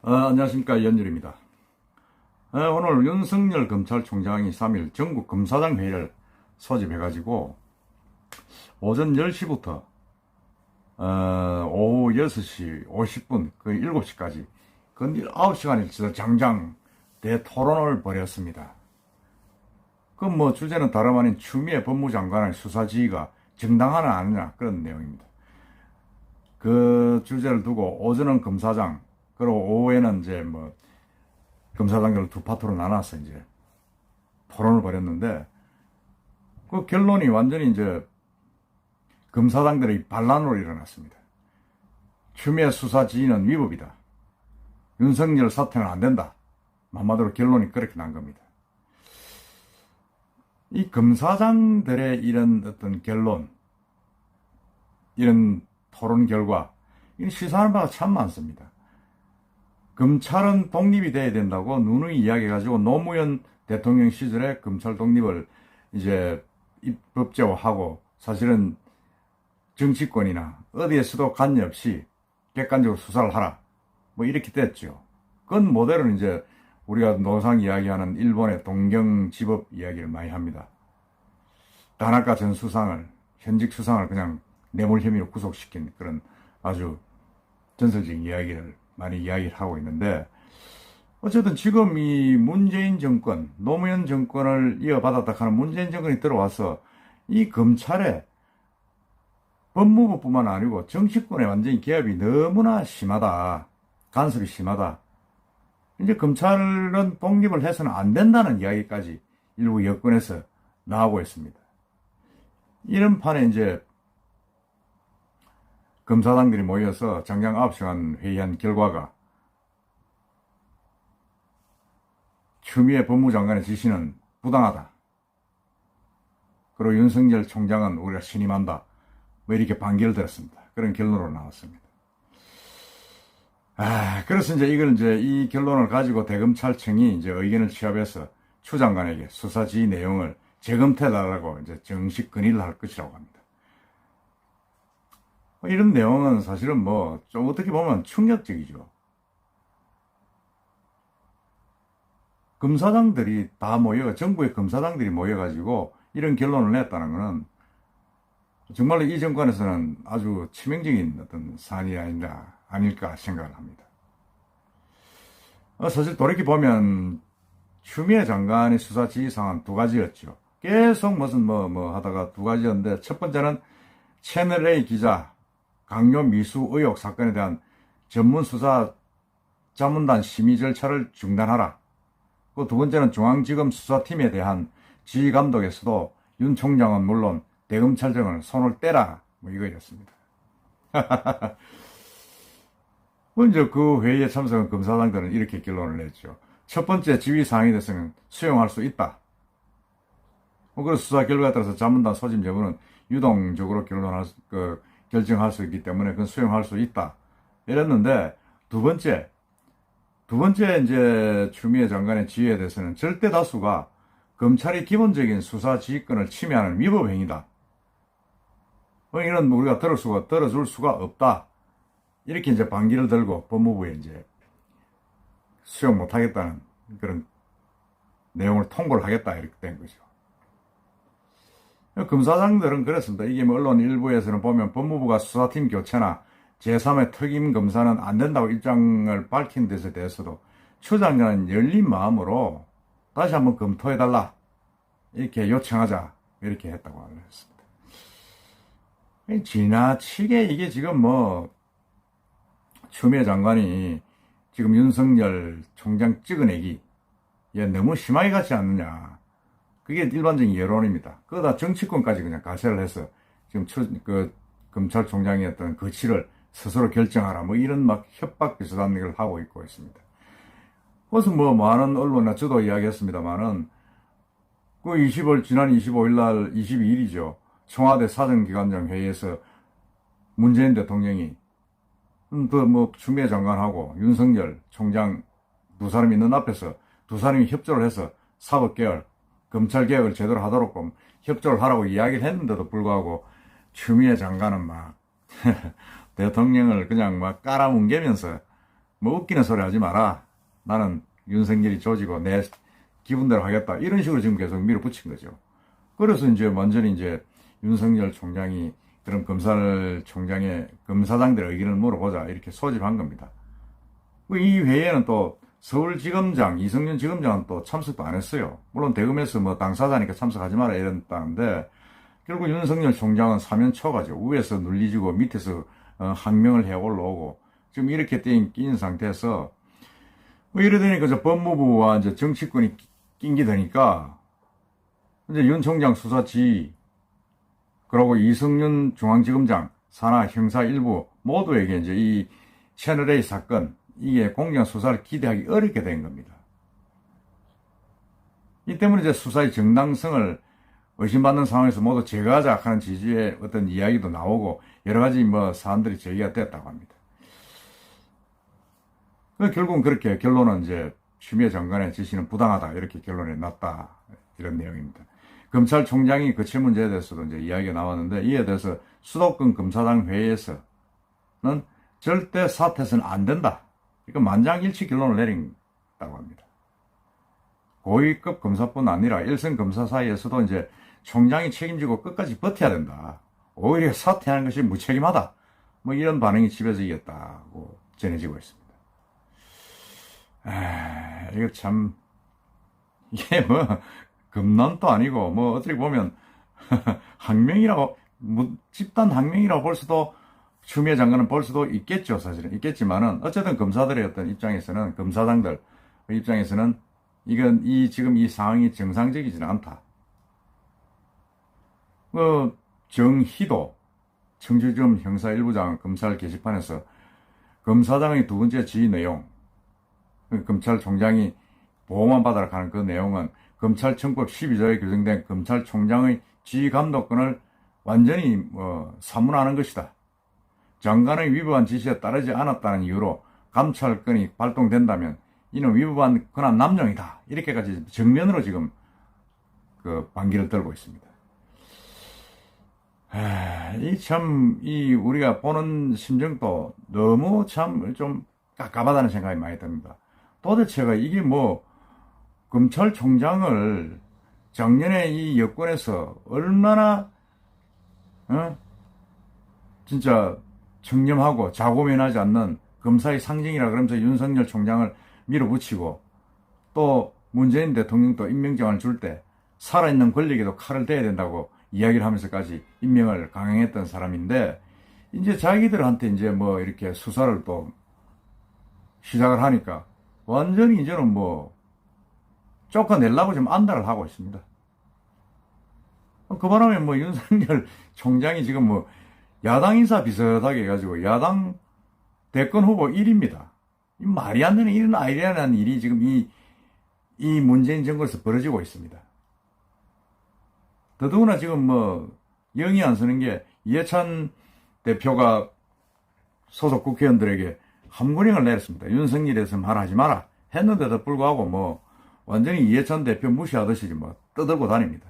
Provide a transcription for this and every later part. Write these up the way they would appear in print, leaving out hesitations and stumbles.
안녕하십니까, 연율입니다. 오늘 윤석열 검찰총장이 3일 전국 검사장 회의를 소집해가지고 오전 10시부터 오후 6시 50분, 거의 7시까지 그 9시간을 진짜 장장 대토론을 벌였습니다. 그 뭐 주제는 다름 아닌 추미애 법무장관의 수사 지휘가 정당하냐 아니냐 그런 내용입니다. 그 주제를 두고 오전은 검사장, 그리고 오후에는 이제 뭐 검사장들 두 파트로 나눠서 이제 토론을 벌였는데, 그 결론이 완전히 이제 검사장들의 반란으로 일어났습니다. 추미애 수사 지휘는 위법이다. 윤석열 사퇴는 안 된다. 한마디로 결론이 그렇게 난 겁니다. 이 검사장들의 이런 어떤 결론, 이런 토론 결과, 이건 시사하는 바가 참 많습니다. 검찰은 독립이 돼야 된다고 누누이 이야기해가지고 노무현 대통령 시절에 검찰 독립을 이제 법제화하고, 사실은 정치권이나 어디에서도 관여없이 객관적으로 수사를 하라, 뭐 이렇게 됐죠. 그건 모델은 이제 우리가 노상 이야기하는 일본의 동경지법 이야기를 많이 합니다. 다나카 전 수상을, 현직 수상을 그냥 뇌물 혐의로 구속시킨 그런 아주 전설적인 이야기를 많이 이야기를 하고 있는데, 어쨌든 지금 이 문재인 정권, 노무현 정권을 이어받았다 하는 문재인 정권이 들어와서 이 검찰에 법무부뿐만 아니고 정치권의 완전히 개입이 너무나 심하다, 간섭이 심하다, 이제 검찰은 독립을 해서는 안 된다는 이야기까지 일부 여권에서 나오고 있습니다. 이런 판에 이제 검사장들이 모여서 장장 9시간 회의한 결과가, 추미애 법무장관의 지시는 부당하다, 그리고 윤석열 총장은 우리가 신임한다, 뭐 이렇게 반기를 들었습니다. 그런 결론으로 나왔습니다. 그래서 이제 이걸 이제 이 결론을 가지고 대검찰청이 이제 의견을 취합해서 추 장관에게 수사 지휘 내용을 재검토해달라고 이제 정식 건의를 할 것이라고 합니다. 이런 내용은 사실은 뭐 좀 어떻게 보면 충격적이죠. 검사장들이 다 모여, 정부의 검사장들이 모여가지고 이런 결론을 냈다는 것은 정말로 이 정권에서는 아주 치명적인 어떤 사안이 아닐까 생각을 합니다. 사실 돌이켜보면 추미애 장관의 수사 지휘사항은 두 가지였죠. 계속 무슨 뭐 하다가 두 가지였는데, 첫 번째는 채널A 기자 강요 미수 의혹 사건에 대한 전문 수사 자문단 심의 절차를 중단하라. 그 두 번째는 중앙지검 수사팀에 대한 지휘 감독에서도 윤 총장은 물론 대검찰청을 손을 떼라, 뭐 이거였습니다. 먼저 그 회의에 참석한 검사장들은 이렇게 결론을 냈죠. 첫 번째 지휘 사항에 대해서는 수용할 수 있다. 그래서 수사 결과에 따라서 자문단 소집 여부는 유동적으로 결정할 수 있기 때문에 그건 수용할 수 있다, 이랬는데, 두 번째 이제 추미애 장관의 지휘에 대해서는 절대 다수가 검찰의 기본적인 수사 지휘권을 침해하는 위법 행위다, 이런 우리가 들어줄 수가 없다, 이렇게 이제 반기를 들고 법무부에 이제 수용 못하겠다는 그런 내용을 통보를 하겠다, 이렇게 된 거죠. 검사장들은 그랬습니다. 이게 뭐 언론 일부에서는 보면 법무부가 수사팀 교체나 제3의 특임 검사는 안 된다고 입장을 밝힌 데에 대해서도 추 장관은 열린 마음으로 다시 한번 검토해달라, 이렇게 요청하자, 이렇게 했다고 했습니다. 지나치게 이게 지금 뭐 추미애 장관이 지금 윤석열 총장 찍어내기 너무 심하게 가지 않느냐, 그게 일반적인 여론입니다. 그러다 정치권까지 그냥 가세를 해서 지금 검찰총장의 어떤 거취를 스스로 결정하라, 뭐 이런 막 협박 비슷한 걸 하고 있습니다. 그래서 뭐 많은 언론이나 저도 이야기했습니다만은, 지난 25일 날, 22일이죠. 청와대 사정기관장 회의에서 문재인 대통령이 추미애 장관하고 윤석열 총장 두 사람이 있는 앞에서 두 사람이 협조를 해서 사법개혁, 검찰개혁을 제대로 하도록 협조를 하라고 이야기를 했는데도 불구하고 추미애 장관은 막 대통령을 그냥 막 깔아뭉개면서 뭐 웃기는 소리 하지 마라. 나는 윤석열이 조지고 내 기분대로 하겠다. 이런 식으로 지금 계속 밀어붙인 거죠. 그래서 이제 완전히 이제 윤석열 총장이 그런 검찰총장의 검사장들의 의견을 물어보자 이렇게 소집한 겁니다. 이 회의에는 또 서울지검장 이성윤 지검장은 또 참석도 안 했어요. 물론 대검에서 뭐 당사자니까 참석하지 마라 이랬다는데 결국 윤석열 총장은 사면 초가죠. 위에서 눌리지고 밑에서 항명을 해 올라오고 지금 이렇게 끼인 상태에서 뭐 이래 되니까 저 법무부와 이제 정치권이 낀게 되니까 이제 윤 총장 수사 지휘 그리고 이성윤 중앙지검장 산하 형사 일부 모두에게 이제 이 채널A 사건 이게 공정 수사를 기대하기 어렵게 된 겁니다. 이 때문에 이제 수사의 정당성을 의심받는 상황에서 모두 제거하자 하는 취지의 어떤 이야기도 나오고 여러 가지 뭐 사안들이 제기가 됐다고 합니다. 결국은 그렇게 결론은 이제 추미애 장관의 지시는 부당하다 이렇게 결론이 났다 이런 내용입니다. 검찰총장이 거칠 문제에 대해서도 이제 이야기가 나왔는데 이에 대해서 수도권 검사장 회의에서는 절대 사퇴해서는 안 된다. 이거 만장일치 결론을 내린다고 합니다. 고위급 검사뿐 아니라 일선 검사 사이에서도 이제 총장이 책임지고 끝까지 버텨야 된다. 오히려 사퇴하는 것이 무책임하다. 뭐 이런 반응이 집에서이겼다고 전해지고 있습니다. 이거 참 이게 뭐 금난도 아니고 뭐 어떻게 보면 항명이라고 집단 항명이라고 볼 수도 추미애 장관은 볼 수도 있겠죠. 사실은 있겠지만은 어쨌든 검사들의 어떤 입장에서는 검사장들 입장에서는 이건 지금 이 상황이 정상적이지는 않다. 정희도 청주지검 형사 1부장 검찰 게시판에서 검사장의 두 번째 지휘 내용 검찰총장이 보호만 받아라 하는 그 내용은 검찰청법 12조에 규정된 검찰총장의 지휘감독권을 완전히 사문하는 것이다. 장관의 위법한 지시에 따르지 않았다는 이유로 감찰권이 발동된다면 이는 위법한 권한 남용이다. 이렇게까지 정면으로 지금 그 반기를 들고 있습니다. 우리가 보는 심정도 너무 참 좀 깝깝하다는 생각이 많이 듭니다. 도대체가 이게 뭐 검찰총장을 작년에 이 여권에서 얼마나 진짜 청렴하고 자고면하지 않는 검사의 상징이라 그러면서 윤석열 총장을 밀어붙이고 또 문재인 대통령도 임명장을 줄 때 살아있는 권력에도 칼을 대야 된다고 이야기를 하면서까지 임명을 강행했던 사람인데 이제 자기들한테 이제 뭐 이렇게 수사를 또 시작을 하니까 완전히 이제는 뭐 쫓아내려고 지금 안달을 하고 있습니다. 그 바람에 뭐 윤석열 총장이 지금 뭐 야당 인사 비슷하게 해가지고 야당 대권 후보 1위입니다. 말이 안 되는 이런 아이러니한 일이 지금 이 문재인 정권에서 벌어지고 있습니다. 더더구나 지금 뭐 영이 안 서는 게 이해찬 대표가 소속 국회의원들에게 함구령을 내렸습니다. 윤석열에 대해서 말하지 마라 했는데도 불구하고 뭐 완전히 이해찬 대표 무시하듯이 뭐 떠들고 다닙니다.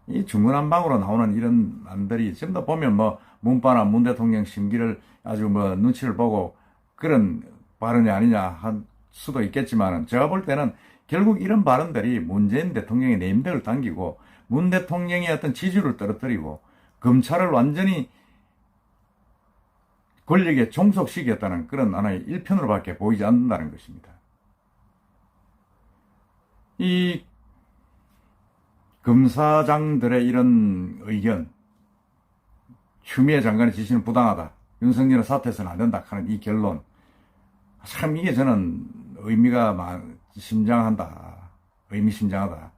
이 중구난방으로 나오는 이런 안들이 전부 보면 뭐 문바나 문 대통령 심기를 아주 뭐 눈치를 보고 그런 발언이 아니냐 할 수도 있겠지만 제가 볼 때는 결국 이런 발언들이 문재인 대통령의 내임덕을 당기고 문 대통령의 어떤 지지를 떨어뜨리고 검찰을 완전히 권력에 종속시켰다는 그런 하나의 일편으로밖에 보이지 않는다는 것입니다. 이 검사장들의 이런 의견, 추미애 장관의 지시는 부당하다, 윤석열은 사퇴해서는 안 된다 하는 이 결론, 참 이게 저는 의미심장하다.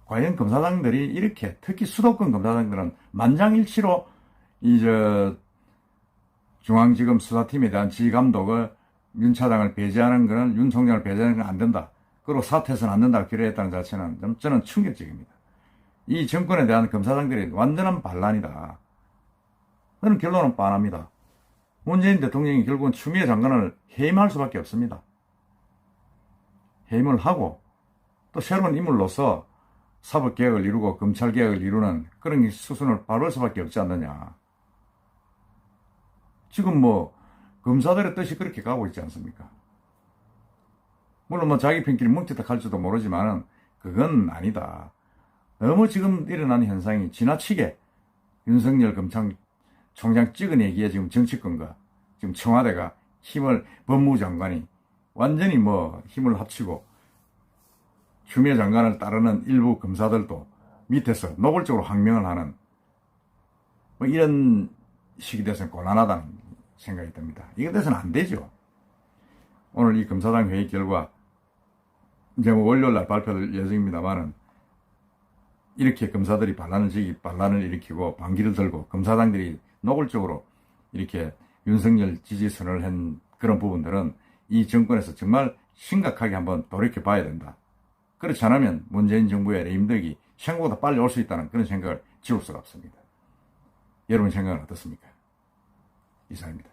과연 검사장들이 이렇게, 특히 수도권 검사장들은 만장일치로 중앙지검 수사팀에 대한 지휘감독을 윤 차장을 배제하는 것은 윤 총장을 배제하는 건 안 된다. 그리고 사퇴해서는 안 된다고 결의했다는 자체는 저는 충격적입니다. 이 정권에 대한 검사장들이 완전한 반란이다. 저는 결론은 뻔합니다. 문재인 대통령이 결국은 추미애 장관을 해임할 수밖에 없습니다. 해임을 하고 또 새로운 인물로서 사법개혁을 이루고 검찰개혁을 이루는 그런 수순을 밟을 수밖에 없지 않느냐. 지금 뭐 검사들의 뜻이 그렇게 가고 있지 않습니까? 물론 뭐 자기 편끼리 뭉쳤다 할지도 모르지만은 그건 아니다. 너무 지금 일어난 현상이 지나치게 윤석열 검찰총장 찍어내기에 지금 정치권과 지금 청와대가 법무부 장관이 완전히 뭐 힘을 합치고 추미애 장관을 따르는 일부 검사들도 밑에서 노골적으로 항명을 하는 뭐 이런 식이 돼서는 곤란하다는 생각이 듭니다. 이거 돼서는 안 되죠. 오늘 이 검사장 회의 결과 이제 뭐 월요일날 발표될 예정입니다만은 이렇게 검사들이 반란을 일으키고 반기를 들고 검사장들이 노골적으로 이렇게 윤석열 지지선을 한 그런 부분들은 이 정권에서 정말 심각하게 한번 돌이켜 봐야 된다. 그렇지 않으면 문재인 정부의 레임덕이 생각보다 빨리 올 수 있다는 그런 생각을 지울 수가 없습니다. 여러분 생각은 어떻습니까? 이상입니다.